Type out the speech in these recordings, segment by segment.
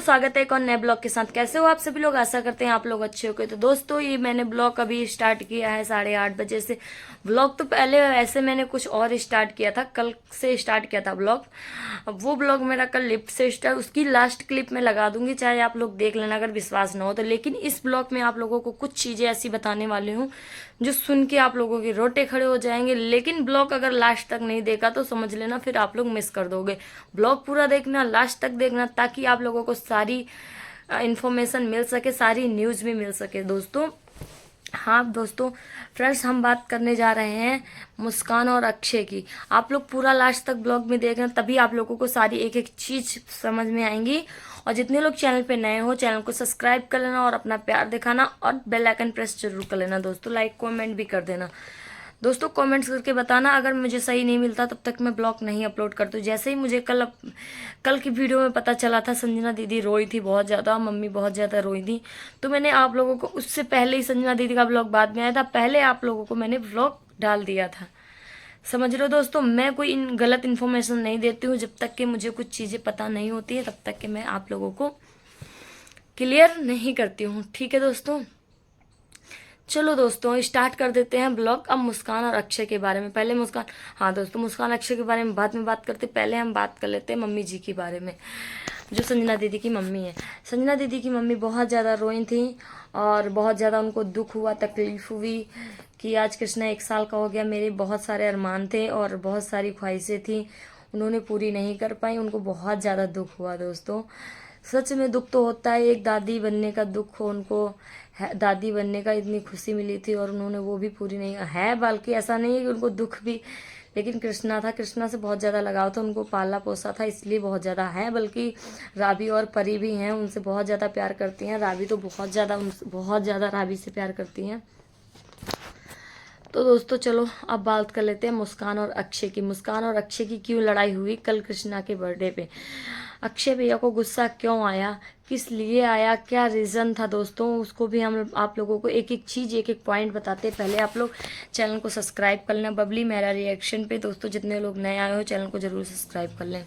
स्वागत है एक और नए ब्लॉग के साथ। कैसे हो आप सभी लोग? आशा करते हैं आप लोग अच्छे हो गए। तो दोस्तों ये मैंने ब्लॉग अभी स्टार्ट किया है 8:30 बजे से। ब्लॉग तो पहले ऐसे मैंने कुछ और स्टार्ट किया था, कल से स्टार्ट किया था ब्लॉग। अब वो ब्लॉग मेरा कल लिफ्ट से स्टार्ट, उसकी लास्ट क्लिप में लगा दूंगी, चाहे आप लोग देख लेना अगर विश्वास ना हो तो। लेकिन इस ब्लॉग में आप लोगों को कुछ चीज़ें ऐसी बताने वाली हूँ जो सुन के आप लोगों के रोटे खड़े हो जाएंगे। लेकिन ब्लॉग अगर लास्ट तक नहीं देखा तो समझ लेना फिर आप लोग मिस कर दोगे। ब्लॉग पूरा देखना, लास्ट तक देखना, ताकि आप लोगों को सारी इंफॉर्मेशन मिल सके, सारी न्यूज़ भी मिल सके दोस्तों। हाँ दोस्तों, फ्रेंड्स हम बात करने जा रहे हैं मुस्कान और अक्षय की। आप लोग पूरा लास्ट तक ब्लॉग में देखना, तभी आप लोगों को सारी एक एक चीज समझ में आएंगी। और जितने लोग चैनल पे नए हो चैनल को सब्सक्राइब कर लेना और अपना प्यार दिखाना और बेल आइकन प्रेस जरूर कर लेना दोस्तों। लाइक कमेंट भी कर देना दोस्तों। कमेंट्स करके बताना अगर मुझे सही नहीं मिलता तब तक मैं ब्लॉग नहीं अपलोड करती हूँ। जैसे ही मुझे कल की वीडियो में पता चला था संजना दीदी रोई थी बहुत ज़्यादा, मम्मी बहुत ज़्यादा रोई थी, तो मैंने आप लोगों को उससे पहले ही, संजना दीदी का ब्लॉग बाद में आया था, पहले आप लोगों को मैंने ब्लॉग डाल दिया था। समझ रहे हो दोस्तों, मैं कोई गलत इन्फॉर्मेशन नहीं देती हूँ। जब तक कि मुझे कुछ चीज़ें पता नहीं होती है तब तक कि मैं आप लोगों को क्लियर नहीं करती हूँ। ठीक है दोस्तों, चलो दोस्तों स्टार्ट कर देते हैं ब्लॉग। अब मुस्कान और अक्षय के बारे में, पहले मुस्कान, हाँ दोस्तों मुस्कान अक्षय के बारे में बाद में बात करते, पहले हम बात कर लेते हैं मम्मी जी के बारे में, जो संजना दीदी की मम्मी है। संजना दीदी की मम्मी बहुत ज़्यादा रोई थी और बहुत ज़्यादा उनको दुख हुआ, तकलीफ हुई कि आज कृष्णा 1 साल का हो गया। मेरे बहुत सारे अरमान थे और बहुत सारी ख्वाहिशें थी, उन्होंने पूरी नहीं कर पाई, उनको बहुत ज़्यादा दुख हुआ दोस्तों। सच में दुख तो होता है, एक दादी बनने का दुख हो उनको, दादी बनने का इतनी खुशी मिली थी और उन्होंने वो भी पूरी नहीं है। बल्कि ऐसा नहीं है कि उनको दुख भी, लेकिन कृष्णा था, कृष्णा से बहुत ज़्यादा लगाव था, उनको पाला पोसा था इसलिए बहुत ज़्यादा है। बल्कि राबी और परी भी हैं, उनसे बहुत ज़्यादा प्यार करती हैं। राबी तो बहुत ज़्यादा राबी से प्यार करती हैं। तो दोस्तों चलो अब बात कर लेते हैं मुस्कान और अक्षय की। मुस्कान और अक्षय की क्यों लड़ाई हुई कल कृष्णा के बर्थडे पे? अक्षय भैया को गुस्सा क्यों आया, किस लिए आया, क्या रीज़न था दोस्तों, उसको भी हम आप लोगों को एक एक चीज़, एक एक पॉइंट बताते हैं। पहले आप लोग चैनल को सब्सक्राइब कर लेना बबली मेरा रिएक्शन पे। दोस्तों जितने लोग नए आए हो चैनल को ज़रूर सब्सक्राइब कर लें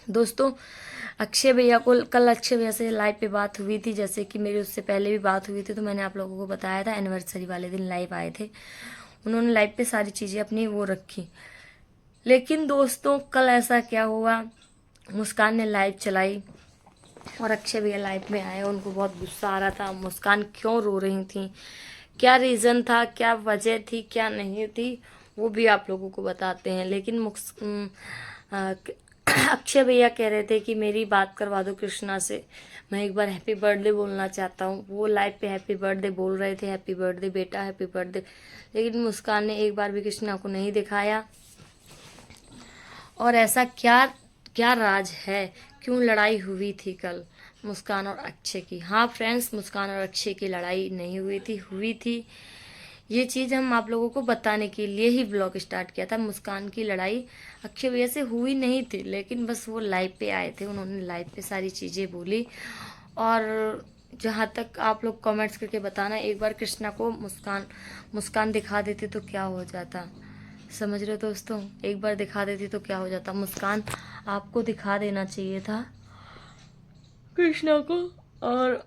दोस्तों। अक्षय भैया को कल अक्षय भैया से लाइव पे बात हुई थी, जैसे कि मेरी उससे पहले भी बात हुई थी, तो मैंने आप लोगों को बताया था एनिवर्सरी वाले दिन लाइव आए थे, उन्होंने लाइव पे सारी चीज़ें अपनी वो रखी। लेकिन दोस्तों कल ऐसा क्या हुआ, मुस्कान ने लाइव चलाई और अक्षय भैया लाइव में आए, उनको बहुत गुस्सा आ रहा था। मुस्कान क्यों रो रही थी, क्या रीज़न था, क्या वजह थी, क्या नहीं थी, वो भी आप लोगों को बताते हैं। लेकिन अक्षय भैया कह रहे थे कि मेरी बात करवा दो कृष्णा से, मैं एक बार हैप्पी बर्थडे बोलना चाहता हूँ। वो लाइव पे हैप्पी बर्थडे बोल रहे थे, हैप्पी बर्थडे बेटा, हैप्पी बर्थडे। लेकिन मुस्कान ने एक बार भी कृष्णा को नहीं दिखाया। और ऐसा क्या क्या राज है, क्यों लड़ाई हुई थी कल मुस्कान और अक्षय की? हाँ फ्रेंड्स, मुस्कान और अक्षय की लड़ाई नहीं हुई थी। ये चीज़ हम आप लोगों को बताने के लिए ही ब्लॉग स्टार्ट किया था। मुस्कान की लड़ाई अक्षय भैया से हुई नहीं थी, लेकिन बस वो लाइव पे आए थे, उन्होंने लाइव पे सारी चीज़ें बोली। और जहाँ तक आप लोग कमेंट्स करके बताना, एक बार कृष्णा को मुस्कान दिखा देती तो क्या हो जाता। समझ रहे हो दोस्तों, एक बार दिखा देती तो क्या हो जाता। मुस्कान आपको दिखा देना चाहिए था कृष्णा को, और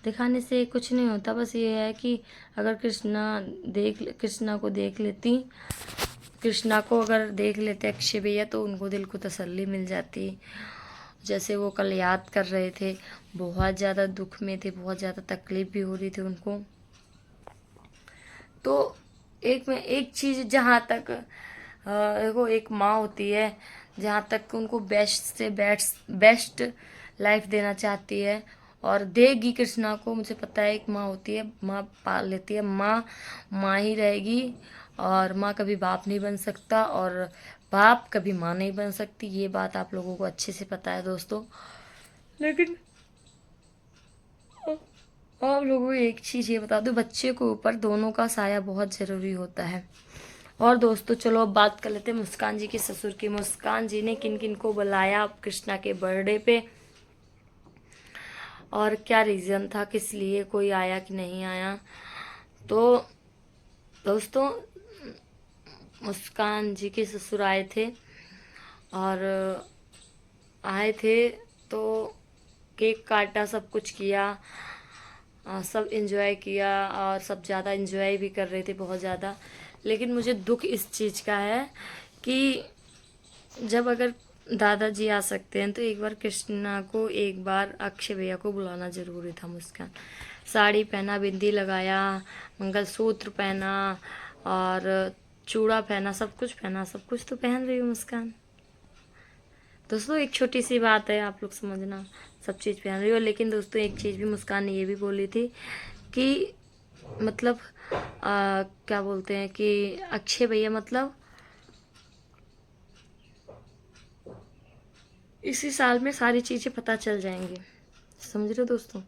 दिखाने से कुछ नहीं होता। बस ये है कि अगर कृष्णा को देख लेती, कृष्णा को अगर देख लेते अक्षय भैया तो उनको दिल को तसल्ली मिल जाती। जैसे वो कल याद कर रहे थे, बहुत ज़्यादा दुख में थे, बहुत ज़्यादा तकलीफ भी हो रही थी उनको। तो एक चीज़, जहाँ तक देखो एक माँ होती है, जहाँ तक उनको बेस्ट से बेस्ट लाइफ देना चाहती है और देगी कृष्णा को। मुझे पता है एक माँ होती है, माँ पाल लेती है, माँ ही रहेगी। और माँ कभी बाप नहीं बन सकता और बाप कभी माँ नहीं बन सकती, ये बात आप लोगों को अच्छे से पता है दोस्तों। लेकिन आप लोगों को एक चीज़ ये बता दूं, बच्चे के ऊपर दोनों का साया बहुत ज़रूरी होता है। और दोस्तों चलो अब बात कर लेते हैं मुस्कान जी के ससुर की। मुस्कान जी ने किन किन को बुलाया कृष्णा के बर्थडे पे और क्या रीज़न था, किस लिए कोई आया कि नहीं आया? तो दोस्तों मुस्कान जी के ससुर आए थे और आए थे तो केक काटा, सब कुछ किया, सब एंजॉय किया और सब ज़्यादा एंजॉय भी कर रहे थे, बहुत ज़्यादा। लेकिन मुझे दुख इस चीज़ का है कि जब अगर दादाजी आ सकते हैं तो एक बार कृष्णा को, एक बार अक्षय भैया को बुलाना ज़रूरी था। मुस्कान साड़ी पहना, बिंदी लगाया, मंगलसूत्र पहना और चूड़ा पहना, सब कुछ पहना, सब कुछ तो पहन रही हूँ मुस्कान। दोस्तों एक छोटी सी बात है, आप लोग समझना, सब चीज़ पहन रही हो। लेकिन दोस्तों एक चीज़ भी मुस्कान ने ये भी बोली थी कि मतलब क्या बोलते हैं कि अक्षय भैया मतलब इसी साल में सारी चीज़ें पता चल जाएंगी, समझ रहे हो दोस्तों।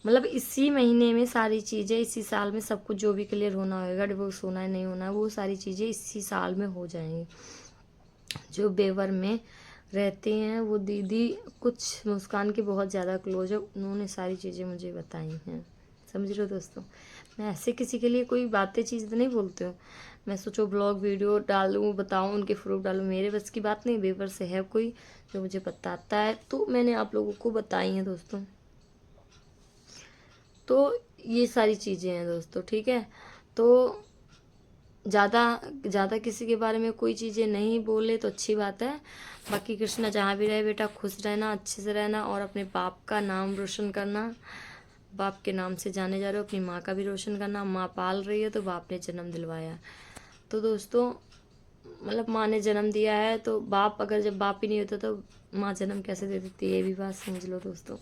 मतलब इसी महीने में सारी चीज़ें, इसी साल में सब कुछ जो भी क्लियर होना होगा, डिवोर्स होना है नहीं होना है, वो सारी चीज़ें इसी साल में हो जाएंगी। जो बेवर में रहते हैं वो दीदी कुछ मुस्कान के बहुत ज़्यादा क्लोज है, उन्होंने सारी चीज़ें मुझे बताई हैं, समझ रहे हो दोस्तों। मैं ऐसे किसी के लिए कोई बातें चीज़ नहीं बोलती हूँ। मैं सोचो ब्लॉग वीडियो डालूँ, बताऊँ, उनके प्रूफ डालूँ, मेरे बस की बात नहीं। बेवर से है कोई जो मुझे बताता है तो मैंने आप लोगों को बताई हैं दोस्तों। तो ये सारी चीज़ें हैं दोस्तों, ठीक है। तो ज़्यादा किसी के बारे में कोई चीज़ें नहीं बोले तो अच्छी बात है। बाकी कृष्णा जहाँ भी रहे बेटा खुश रहना, अच्छे से रहना और अपने बाप का नाम रोशन करना। बाप के नाम से जाने जा रहे हो, अपनी माँ का भी रोशन करना। माँ पाल रही है तो बाप ने जन्म दिलवाया। तो दोस्तों मतलब माँ ने जन्म दिया है तो बाप, अगर जब बाप ही नहीं होता तो माँ जन्म कैसे दे देती है, ये भी बात समझ लो दोस्तों।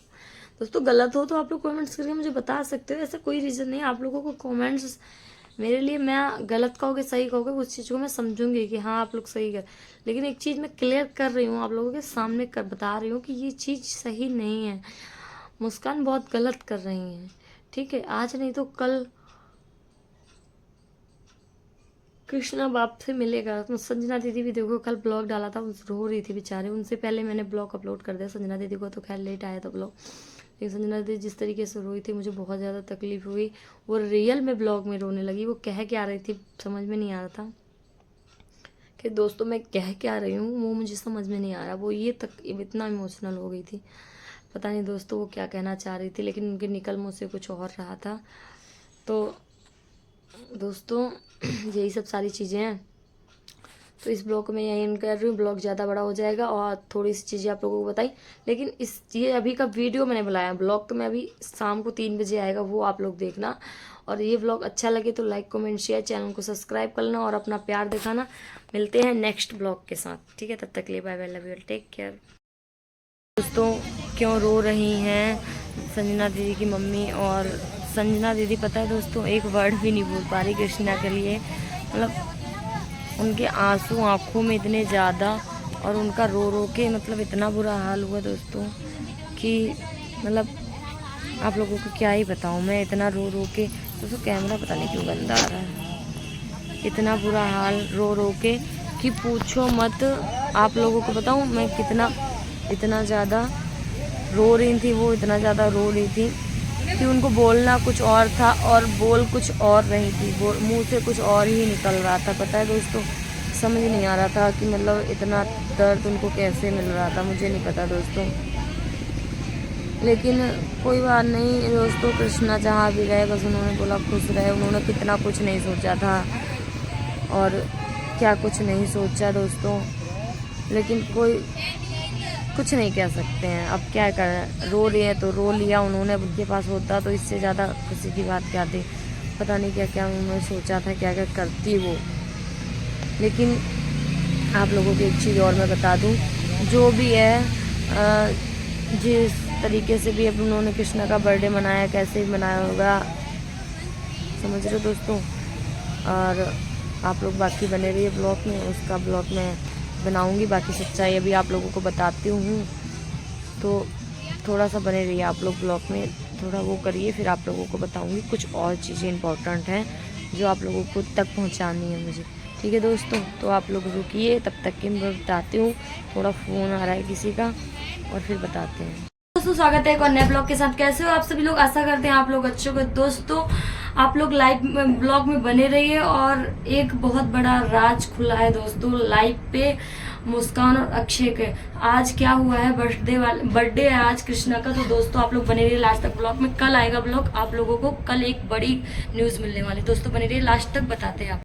दोस्तों गलत हो तो आप लोग कमेंट्स करके मुझे बता सकते हो, ऐसा कोई रीज़न नहीं। आप लोगों को कमेंट्स मेरे लिए, मैं गलत कहोगे सही कहोगे उस चीज़ को मैं समझूंगी कि हाँ आप लोग सही कर, लेकिन एक चीज़ मैं क्लियर कर रही हूँ, आप लोगों के सामने कर बता रही हूँ कि ये चीज़ सही नहीं है। मुस्कान बहुत गलत कर रही हैं, ठीक है। आज नहीं तो कल कृष्णा बाप से मिलेगा। तो संजना दीदी भी देखो कल ब्लॉग डाला था, रो रही थी बेचारे। उनसे पहले मैंने ब्लॉग अपलोड कर दिया। संजना दीदी को तो खैर लेट आया था ब्लॉग, लेकिन संजना दीदी जिस तरीके से रोई थी मुझे बहुत ज़्यादा तकलीफ हुई। वो रियल में ब्लॉग में रोने लगी। वो कह क्या रही थी समझ में नहीं आ रहा था कि दोस्तों मैं कह क्या रही हूँ, वो मुझे समझ में नहीं आ रहा। वो ये तक इतना इमोशनल हो गई थी, पता नहीं दोस्तों वो क्या कहना चाह रही थी, लेकिन उनके निकल मुँह से कुछ और रहा था। तो दोस्तों यही सब सारी चीज़ें हैं। तो इस ब्लॉग को मैं यही एंड कर रही हूँ। ब्लॉग ज़्यादा बड़ा हो जाएगा और थोड़ी सी चीज़ें आप लोगों को बताई, लेकिन ये अभी का वीडियो मैंने बुलाया। ब्लॉग तो मैं अभी शाम को 3 बजे आएगा, वो आप लोग देखना। और ये ब्लॉग अच्छा लगे तो लाइक कमेंट शेयर, चैनल को सब्सक्राइब कर लेना और अपना प्यार दिखाना। मिलते हैं नेक्स्ट ब्लॉग के साथ, ठीक है। तब तक के लिए bye bye, love you, take care. दोस्तों क्यों रो रही हैं संजना दीदी की मम्मी। और संजना दीदी पता है दोस्तों एक वर्ड भी नहीं बोल पा रही कृष्णा के लिए। मतलब उनके आंसू आंखों में इतने ज़्यादा और उनका रो रो के मतलब इतना बुरा हाल हुआ दोस्तों कि मतलब आप लोगों को क्या ही बताऊं मैं। इतना रो रो के दोस्तों, कैमरा पता नहीं क्यों गंदा आ रहा है। इतना बुरा हाल रो रो के कि पूछो मत। आप लोगों को बताऊं मैं कितना, इतना ज़्यादा रो रही थी वो, इतना ज़्यादा रो रही थी कि उनको बोलना कुछ और था और बोल कुछ और रही थी। मुंह से कुछ और ही निकल रहा था। पता है दोस्तों समझ नहीं आ रहा था कि मतलब इतना दर्द उनको कैसे मिल रहा था, मुझे नहीं पता दोस्तों। लेकिन कोई बात नहीं दोस्तों, कृष्णा जहाँ भी रहे बस उन्होंने बोला खुश रहे। उन्होंने कितना कुछ नहीं सोचा था और क्या कुछ नहीं सोचा दोस्तों, लेकिन कोई कुछ नहीं कह सकते हैं। अब क्या करें, रो रही है तो रो लिया उन्होंने। उनके पास होता तो इससे ज़्यादा खुशी की बात क्या थी। पता नहीं क्या क्या उन्होंने सोचा था, क्या क्या करती वो। लेकिन आप लोगों को एक चीज़ और मैं बता दूं, जो भी है जिस तरीके से भी अब उन्होंने कृष्णा का बर्थडे मनाया, कैसे भी मनाया होगा, समझ रहे हो दोस्तों। और आप लोग बाकी बने रहिए ब्लॉग में, उसका ब्लॉग में बनाऊंगी। बाकी सच्चाई अभी आप लोगों को बताती हूँ, तो थोड़ा सा बने रहिए आप लोग ब्लॉग में, थोड़ा वो करिए, फिर आप लोगों को बताऊंगी। कुछ और चीज़ें इंपॉर्टेंट हैं जो आप लोगों को तक पहुँचानी है मुझे, ठीक है दोस्तों। तो आप लोग रुकिए, तब तक कि मैं बताती हूँ। थोड़ा फ़ोन आ रहा है किसी का और फिर बताते हैं। दोस्तों स्वागत है एक और नए ब्लॉग के साथ। कैसे हो आप सभी लोग, आशा करते हैं आप लोग अच्छे हो। दोस्तों आप लोग लाइव ब्लॉग में बने रहिए और एक बहुत बड़ा राज खुला है दोस्तों लाइव पे। मुस्कान और अक्षय के आज क्या हुआ है, बर्थडे है आज कृष्णा का। तो दोस्तों आप लोग बने रहिए लास्ट तक ब्लॉग में। कल आएगा ब्लॉग, आप लोगों को कल एक बड़ी न्यूज़ मिलने वाली। दोस्तों बने रहिए लास्ट तक, बताते हैं आप।